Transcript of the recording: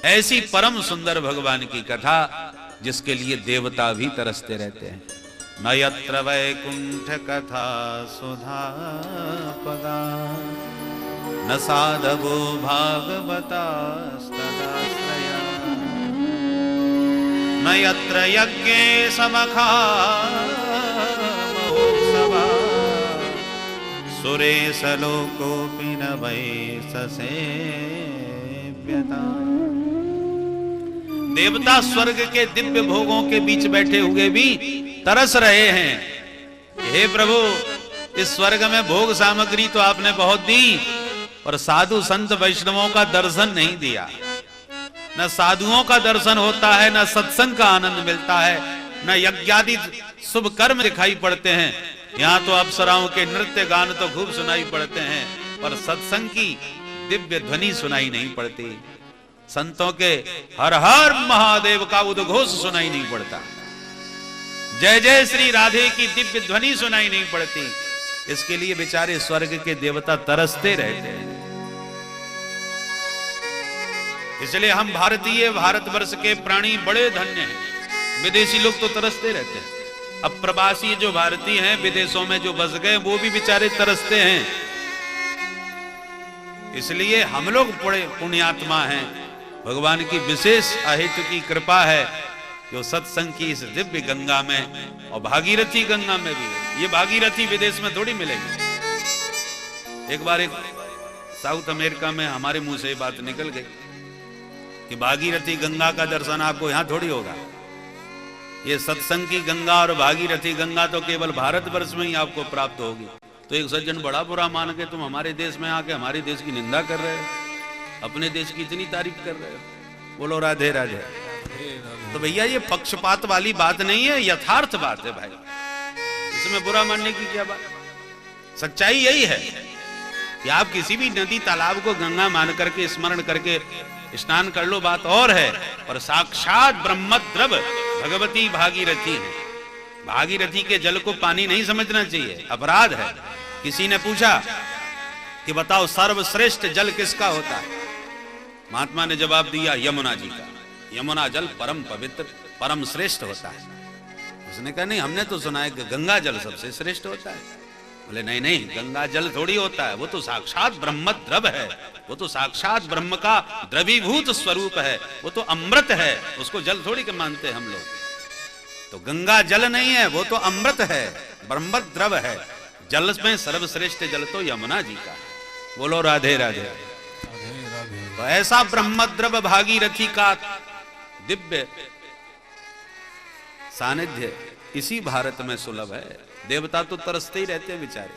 ऐसी परम सुंदर भगवान की कथा जिसके लिए देवता भी तरसते रहते हैं। न यत्र वैकुंठ कथा सुधा पदा न साधवो भागवता तदाश्रया न यत्र यज्ञे समखा महोत्सवा सुरेश लोकोऽपि न वै ससेव्यता। देवता स्वर्ग के दिव्य भोगों के बीच बैठे हुए भी तरस रहे हैं। हे प्रभु, इस स्वर्ग में भोग सामग्री तो आपने बहुत दी, पर साधु संत वैष्णवों का दर्शन नहीं दिया। न साधुओं का दर्शन होता है, न सत्संग का आनंद मिलता है, न यज्ञादि शुभ कर्म दिखाई पड़ते हैं। यहाँ तो अप्सराओं के नृत्य गान तो खूब सुनाई पड़ते हैं, पर सत्संग की दिव्य ध्वनि सुनाई नहीं पड़ती। संतों के हर हर महादेव का उद्घोष सुनाई नहीं पड़ता। जय जय श्री राधे की दिव्य ध्वनि सुनाई नहीं पड़ती। इसके लिए बेचारे स्वर्ग के देवता तरसते रहते हैं। इसलिए हम भारतीय, भारतवर्ष के प्राणी बड़े धन्य हैं। विदेशी लोग तो तरसते रहते हैं। अब प्रवासी जो भारतीय हैं, विदेशों में जो बस गए, वो भी बेचारे तरसते हैं। इसलिए हम लोग बड़े पुण्यात्मा हैं। भगवान की विशेष अहेतु की कृपा है जो सत्संग की इस दिव्य गंगा में, और भागीरथी गंगा में भी है। ये भागीरथी विदेश में थोड़ी मिलेगी। एक बार एक साउथ अमेरिका में हमारे मुंह से बात निकल गई कि भागीरथी गंगा का दर्शन आपको यहां थोड़ी होगा। ये सत्संग की गंगा और भागीरथी गंगा तो केवल भारतवर्ष में ही आपको प्राप्त होगी। तो एक सज्जन बड़ा बुरा मान के तुम हमारे देश में आके हमारे देश की निंदा कर रहे हो, अपने देश की इतनी तारीफ कर रहे हो। बोलो राधे राधे। तो भैया ये पक्षपात वाली बात नहीं है, यथार्थ बात है भाई। इसमें बुरा मानने की क्या बात। सच्चाई यही है कि आप किसी भी नदी तालाब को गंगा मान करके स्मरण करके स्नान कर लो, बात और है, पर साक्षात ब्रह्मद्रव भगवती भागीरथी है। भागीरथी के जल को पानी नहीं समझना चाहिए, अपराध है। किसी ने पूछा कि बताओ सर्वश्रेष्ठ जल किसका होता है? महात्मा ने जवाब दिया, यमुना जी का। यमुना जल परम पवित्र, परम श्रेष्ठ होता है। उसने कहा नहीं, हमने तो सुना है कि गंगा जल सबसे श्रेष्ठ होता है। बोले नहीं नहीं, गंगा जल थोड़ी होता है, वो तो साक्षात ब्रह्म द्रव है, वो तो साक्षात ब्रह्म का द्रवीभूत स्वरूप है, वो तो अमृत है, उसको जल थोड़ी के मानते हैं हम लोग। तो गंगा जल नहीं है, वो तो अमृत है, ब्रह्म द्रव है। जल में सर्वश्रेष्ठ जल तो यमुना जी का। बोलो राधे राधे। तो ऐसा ब्रह्मद्रव भागीरथी का दिव्य सानिध्य इसी भारत में सुलभ है। देवता तो तरसते ही रहते हैं बेचारे।